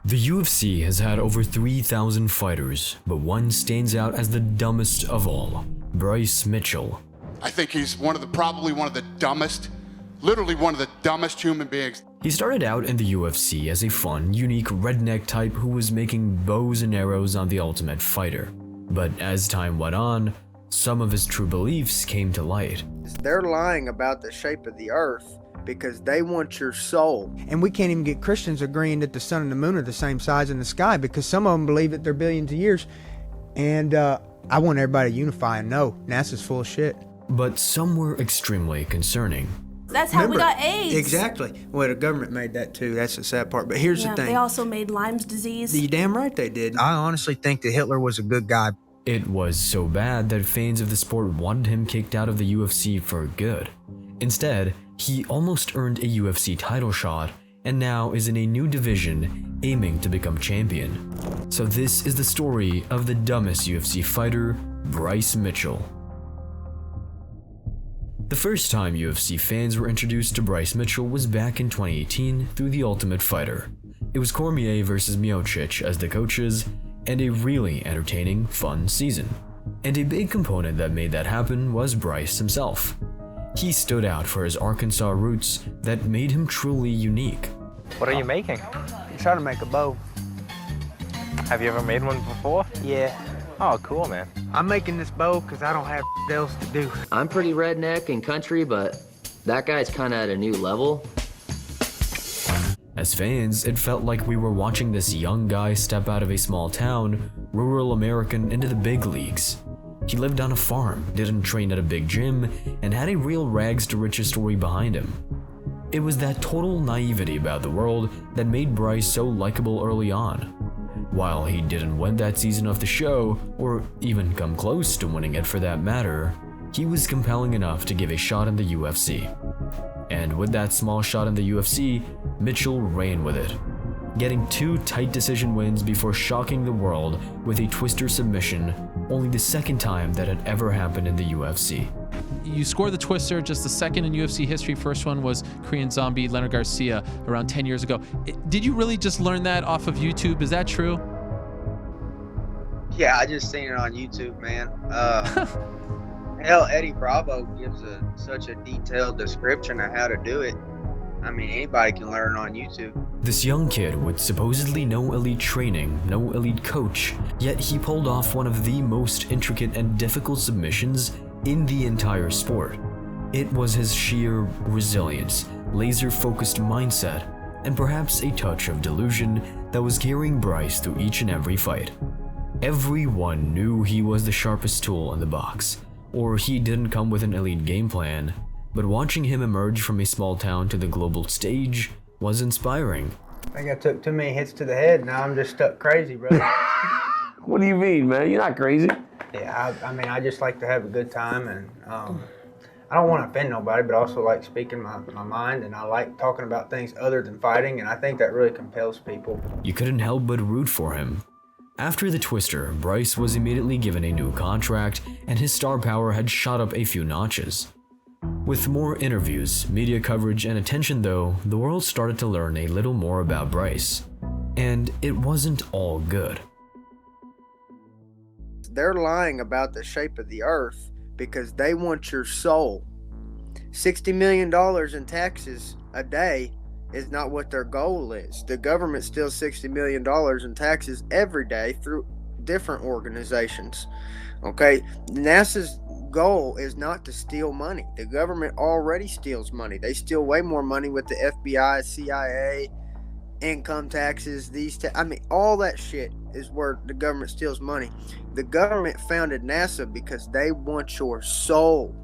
The UFC has had over 3,000 fighters, but one stands out as the dumbest of all, Bryce Mitchell. I think he's probably one of the dumbest, literally one of the dumbest human beings. He started out in the UFC as a fun, unique redneck type who was making bows and arrows on The Ultimate Fighter. But as time went on, some of his true beliefs came to light. They're lying about the shape of the earth because they want your soul. And we can't even get Christians agreeing that the sun and the moon are the same size in the sky because some of them believe that they're billions of years. And I want everybody to unify and know NASA's full of shit. But some were extremely concerning. That's how we got AIDS. Exactly. Well, the government made that too. That's the sad part. But here's the thing. They also made Lyme's disease. You're damn right they did. I honestly think that Hitler was a good guy. It was so bad that fans of the sport wanted him kicked out of the UFC for good. Instead, he almost earned a UFC title shot and now is in a new division aiming to become champion. So this is the story of the dumbest UFC fighter, Bryce Mitchell. The first time UFC fans were introduced to Bryce Mitchell was back in 2018 through The Ultimate Fighter. It was Cormier versus Miocic as the coaches, and a really entertaining, fun season. And a big component that made that happen was Bryce himself. He stood out for his Arkansas roots that made him truly unique. What are you making? I'm trying to make a bow. Have you ever made one before? Yeah. Oh, cool, man. I'm making this bow because I don't have else to do. I'm pretty redneck and country, but that guy's kind of at a new level. As fans, it felt like we were watching this young guy step out of a small town, rural American, into the big leagues. He lived on a farm, didn't train at a big gym, and had a real rags to riches story behind him. It was that total naivety about the world that made Bryce so likable early on. While he didn't win that season of the show, or even come close to winning it for that matter, he was compelling enough to give a shot in the UFC. And with that small shot in the UFC, Mitchell ran with it, getting 2 tight decision wins before shocking the world with a twister submission, only the second time that had ever happened in the UFC. You score the twister, just the second in UFC history. First one was Korean Zombie Leonard Garcia around 10 years ago. Did you really just learn that off of YouTube? Is that true? Yeah, I just seen it on YouTube, man. Hell, Eddie Bravo gives such a detailed description of how to do it. I mean, anybody can learn on YouTube. This young kid with supposedly no elite training, no elite coach, yet he pulled off one of the most intricate and difficult submissions in the entire sport. It was his sheer resilience, laser-focused mindset, and perhaps a touch of delusion that was carrying Bryce through each and every fight. Everyone knew he was the sharpest tool in the box, or he didn't come with an elite game plan, but watching him emerge from a small town to the global stage was inspiring. I think I took too many hits to the head. Now I'm just stuck crazy, brother. What do you mean, man? You're not crazy. Yeah, I mean, I just like to have a good time, and I don't want to offend nobody, but I also like speaking my mind, and I like talking about things other than fighting, and I think that really compels people. You couldn't help but root for him. After the twister, Bryce was immediately given a new contract, and his star power had shot up a few notches. With more interviews, media coverage, and attention though, the world started to learn a little more about Bryce. And it wasn't all good. They're lying about the shape of the earth because they want your soul. $60 million in taxes a day is not what their goal is. The government steals $60 million in taxes every day through different organizations. Okay, NASA's goal is not to steal money. The government already steals money. They steal way more money with the FBI, CIA, income taxes, I mean, all that shit is where the government steals money. The government founded NASA because they want your soul.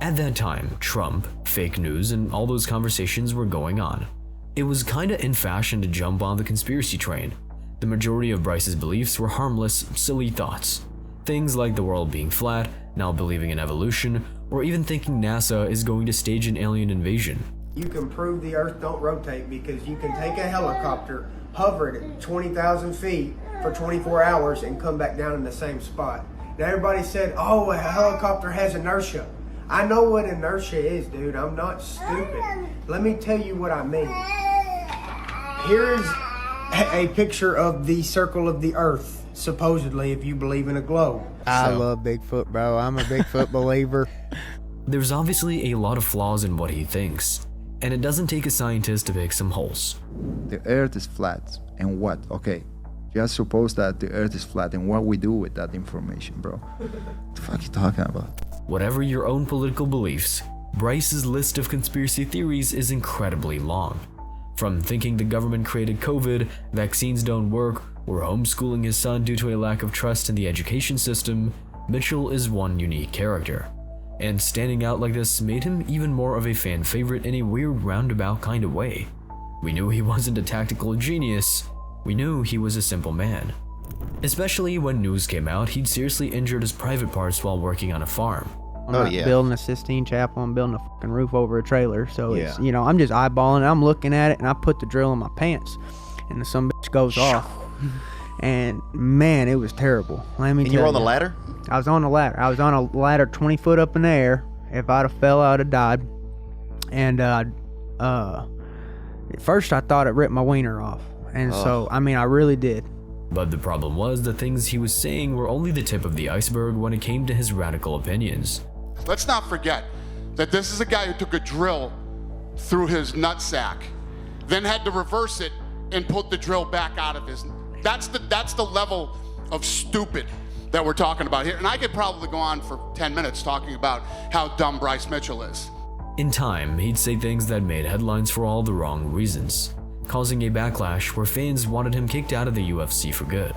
At that time, Trump, fake news, and all those conversations were going on. It was kinda in fashion to jump on the conspiracy train. The majority of Bryce's beliefs were harmless, silly thoughts. Things like the world being flat, now believing in evolution, or even thinking NASA is going to stage an alien invasion. You can prove the earth don't rotate because you can take a helicopter, hover it at 20,000 feet for 24 hours and come back down in the same spot. Now everybody said, oh, a helicopter has inertia. I know what inertia is, dude. I'm not stupid. Let me tell you what I mean. a picture of the circle of the earth, supposedly, if you believe in a globe. I love Bigfoot, bro. I'm a Bigfoot believer. There's obviously a lot of flaws in what he thinks, and it doesn't take a scientist to pick some holes. The earth is flat, and what? Okay, just suppose that the earth is flat, and what we do with that information, bro? What the fuck are you talking about? Whatever your own political beliefs, Bryce's list of conspiracy theories is incredibly long. From thinking the government created COVID, vaccines don't work, or homeschooling his son due to a lack of trust in the education system, Mitchell is one unique character. And standing out like this made him even more of a fan favorite in a weird roundabout kind of way. We knew he wasn't a tactical genius, we knew he was a simple man. Especially when news came out he'd seriously injured his private parts while working on a farm. I'm not building a Sistine Chapel, I'm building a fucking roof over a trailer. So it's, you know, I'm just eyeballing it, I'm looking at it, and I put the drill in my pants, and the some bitch goes off. And man, it was terrible. Let me tell you. And you were on the ladder? I was on the ladder. I was on a ladder 20 foot up in the air. If I'd have fell, I'd have died. And at first I thought it ripped my wiener off. And so, I mean, I really did. But the problem was the things he was saying were only the tip of the iceberg when it came to his radical opinions. Let's not forget that this is a guy who took a drill through his nutsack, then had to reverse it and put the drill back out of his. That's the level of stupid that we're talking about here. And I could probably go on for 10 minutes talking about how dumb Bryce Mitchell is. In time, he'd say things that made headlines for all the wrong reasons, causing a backlash where fans wanted him kicked out of the UFC for good.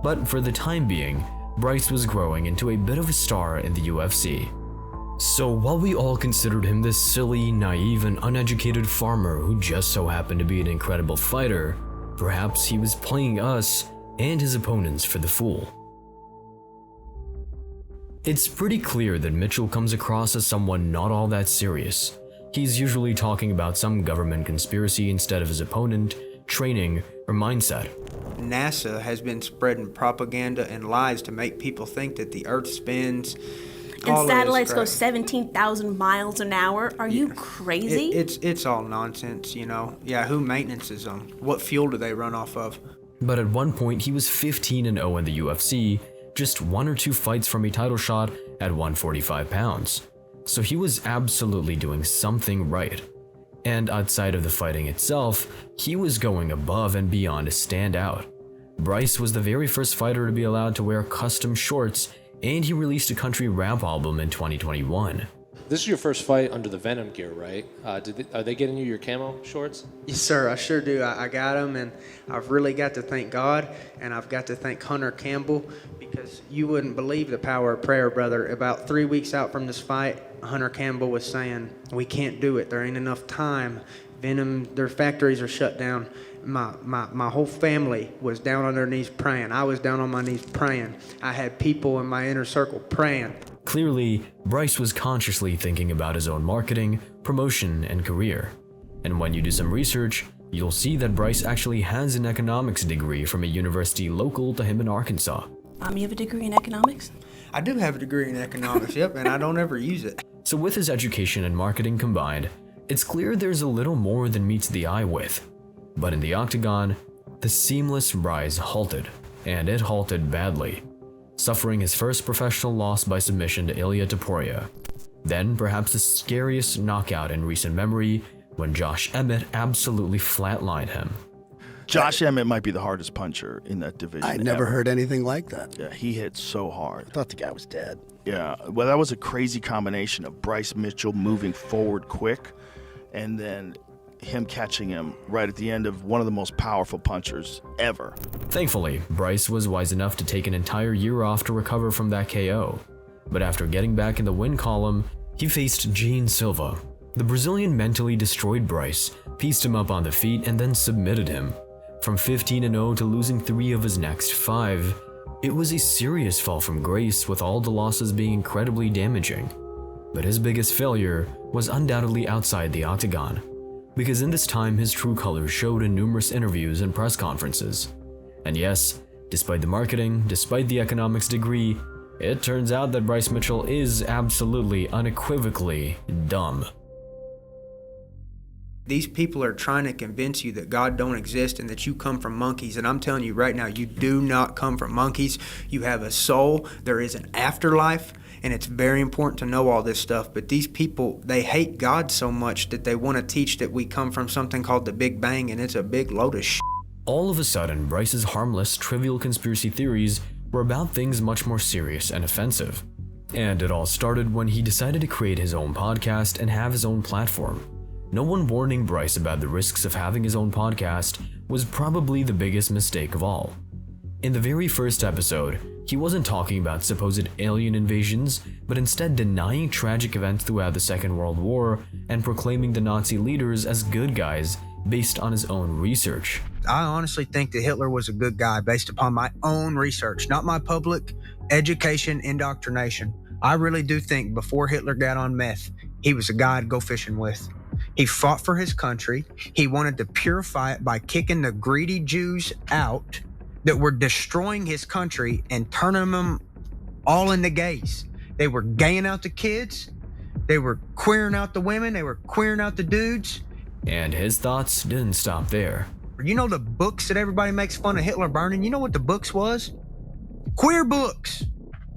But for the time being, Bryce was growing into a bit of a star in the UFC. So while we all considered him this silly, naive, and uneducated farmer who just so happened to be an incredible fighter, perhaps he was playing us and his opponents for the fool. It's pretty clear that Mitchell comes across as someone not all that serious. He's usually talking about some government conspiracy instead of his opponent, training, or mindset. NASA has been spreading propaganda and lies to make people think that the earth spins. And satellites go 17,000 miles an hour. Are you crazy? It's all nonsense, you know. Yeah, who maintenances them? What fuel do they run off of? But at one point, he was 15-0 in the UFC, just 1 or 2 fights from a title shot at 145 pounds. So he was absolutely doing something right. And outside of the fighting itself, he was going above and beyond to stand out. Bryce was the very first fighter to be allowed to wear custom shorts, and he released a country rap album in 2021. This is your first fight under the Venom gear, right? Are they getting you your camo shorts? Yes, sir, I sure do. I got them, and I've really got to thank God, and I've got to thank Hunter Campbell, because you wouldn't believe the power of prayer, brother. About 3 weeks out from this fight, Hunter Campbell was saying, we can't do it. There ain't enough time. Venom, their factories are shut down. My whole family was down on their knees praying. I was down on my knees praying. I had people in my inner circle praying. Clearly, Bryce was consciously thinking about his own marketing, promotion, and career. And when you do some research, you'll see that Bryce actually has an economics degree from a university local to him in Arkansas. You have a degree in economics? I do have a degree in economics, yep, and I don't ever use it. So with his education and marketing combined, it's clear there's a little more than meets the eye with. But in the octagon, the seamless rise halted, and it halted badly, suffering his first professional loss by submission to Ilia Topuria. Then perhaps the scariest knockout in recent memory, when Josh Emmett absolutely flatlined him. Josh Emmett might be the hardest puncher in that division. I never heard anything like that. Yeah, he hit so hard. I thought the guy was dead. Yeah, well, that was a crazy combination of Bryce Mitchell moving forward quick and then him catching him right at the end of one of the most powerful punchers ever. Thankfully, Bryce was wise enough to take an entire year off to recover from that KO. But after getting back in the win column, he faced Gene Silva. The Brazilian mentally destroyed Bryce, pieced him up on the feet, and then submitted him. From 15-0 to losing 3 of his next 5, it was a serious fall from grace, with all the losses being incredibly damaging. But his biggest failure was undoubtedly outside the octagon, because in this time his true colors showed in numerous interviews and press conferences. And yes, despite the marketing, despite the economics degree, it turns out that Bryce Mitchell is absolutely, unequivocally dumb. These people are trying to convince you that God don't exist and that you come from monkeys. And I'm telling you right now, you do not come from monkeys. You have a soul. There is an afterlife. And it's very important to know all this stuff. But these people, they hate God so much that they want to teach that we come from something called the Big Bang. And it's a big load of shit. All of a sudden, Bryce's harmless, trivial conspiracy theories were about things much more serious and offensive. And it all started when he decided to create his own podcast and have his own platform. No one warning Bryce about the risks of having his own podcast was probably the biggest mistake of all. In the very first episode, he wasn't talking about supposed alien invasions, but instead denying tragic events throughout the Second World War and proclaiming the Nazi leaders as good guys based on his own research. I honestly think that Hitler was a good guy based upon my own research, not my public education indoctrination. I really do think before Hitler got on meth, he was a guy I'd go fishing with. He fought for his country. He wanted to purify it by kicking the greedy Jews out that were destroying his country and turning them all into gays. They were gaying out the kids. They were queering out the women. They were queering out the dudes. And his thoughts didn't stop there. You know the books that everybody makes fun of Hitler burning? You know what the books was? Queer books.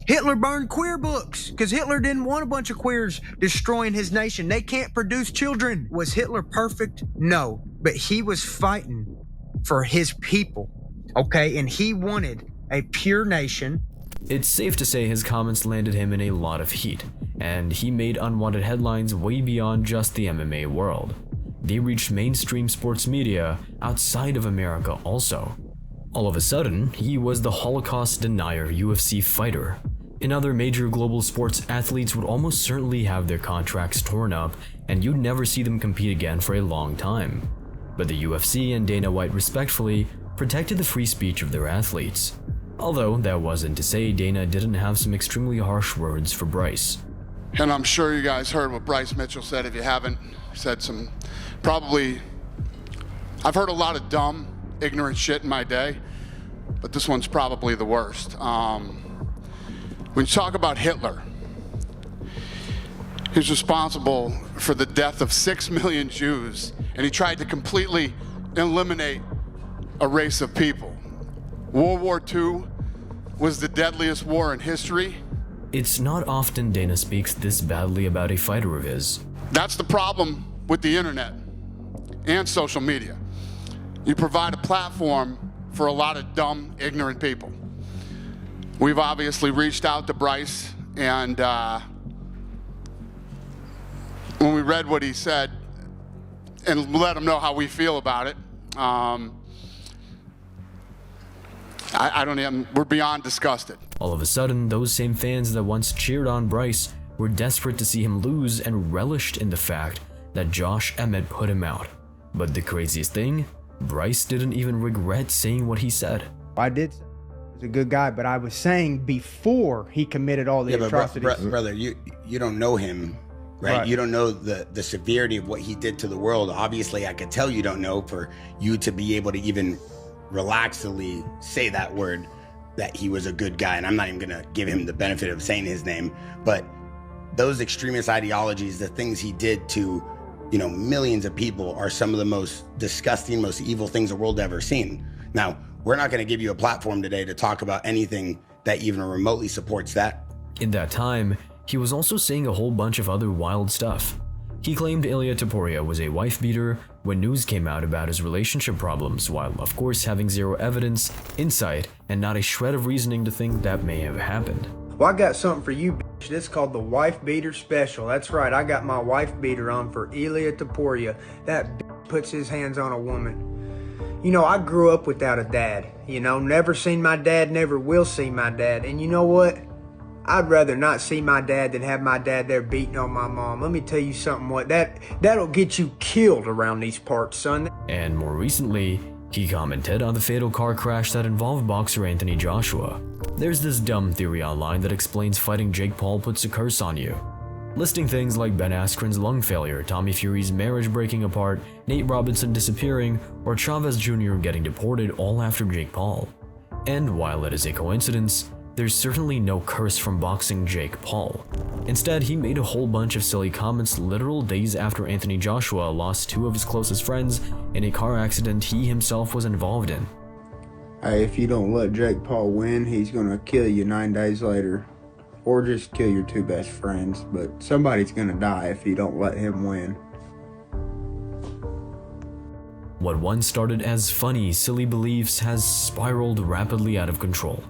Hitler burned queer books because Hitler didn't want a bunch of queers destroying his nation. They can't produce children. Was Hitler perfect? No, but he was fighting for his people, okay? And he wanted a pure nation. It's safe to say his comments landed him in a lot of heat, and he made unwanted headlines way beyond just the MMA world. They reached mainstream sports media outside of America also. All of a sudden, he was the Holocaust denier UFC fighter. And other major global sports athletes would almost certainly have their contracts torn up, and you'd never see them compete again for a long time. But the UFC and Dana White respectfully protected the free speech of their athletes. Although that wasn't to say Dana didn't have some extremely harsh words for Bryce. And I'm sure you guys heard what Bryce Mitchell said. If you haven't, he said some I've heard a lot of dumb, ignorant shit in my day, but this one's probably the worst. When you talk about Hitler, he's responsible for the death of 6 million Jews, and he tried to completely eliminate a race of people. World War II was the deadliest war in history. It's not often Dana speaks this badly about a fighter of his. That's the problem with the internet and social media. You provide a platform for a lot of dumb, ignorant people. We've obviously reached out to Bryce, and when we read what he said and let him know how we feel about it, we're beyond disgusted. All of a sudden, those same fans that once cheered on Bryce were desperate to see him lose and relished in the fact that Josh Emmett put him out. But the craziest thing, Bryce didn't even regret saying what he said. I did. He was a good guy, but I was saying before he committed all the atrocities. Brother, you don't know him, right? You don't know the severity of what he did to the world. Obviously, I could tell you don't know for you to be able to even relaxedly say that word, that he was a good guy. And I'm not even going to give him the benefit of saying his name, but those extremist ideologies, the things he did to, millions of people are some of the most disgusting, most evil things the world ever seen. Now, we're not going to give you a platform today to talk about anything that even remotely supports that. In that time, he was also saying a whole bunch of other wild stuff. He claimed Ilya Taporia was a wife beater when news came out about his relationship problems, while of course having zero evidence, insight, and not a shred of reasoning to think that may have happened. Well, I got something for you, bitch. This is called the Wife Beater Special. That's right, I got my wife beater on for Ilya Taporia. That bitch puts his hands on a woman. I grew up without a dad. Never seen my dad, never will see my dad. And you know what? I'd rather not see my dad than have my dad there beating on my mom. Let me tell you something, that'll get you killed around these parts, son. And more recently, he commented on the fatal car crash that involved boxer Anthony Joshua. There's this dumb theory online that explains fighting Jake Paul puts a curse on you, listing things like Ben Askren's lung failure, Tommy Fury's marriage breaking apart, Nate Robinson disappearing, or Chavez Jr. getting deported all after Jake Paul. And while it is a coincidence, there's certainly no curse from boxing Jake Paul. Instead, he made a whole bunch of silly comments literal days after Anthony Joshua lost 2 of his closest friends in a car accident he himself was involved in. Hey, if you don't let Jake Paul win, he's gonna kill you 9 days later. Or just kill your 2 best friends, but somebody's gonna die if you don't let him win. What once started as funny, silly beliefs has spiraled rapidly out of control.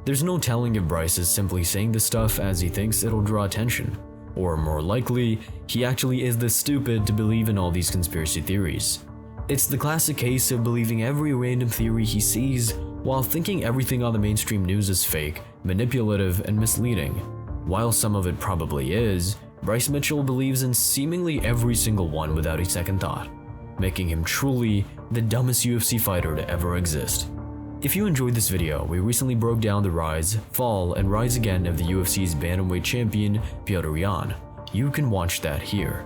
There's no telling if Bryce is simply saying this stuff as he thinks it'll draw attention, or more likely, he actually is this stupid to believe in all these conspiracy theories. It's the classic case of believing every random theory he sees while thinking everything on the mainstream news is fake, manipulative, and misleading. While some of it probably is, Bryce Mitchell believes in seemingly every single one without a second thought, making him truly the dumbest UFC fighter to ever exist. If you enjoyed this video, we recently broke down the rise, fall, and rise again of the UFC's bantamweight champion, Petr Yan. You can watch that here.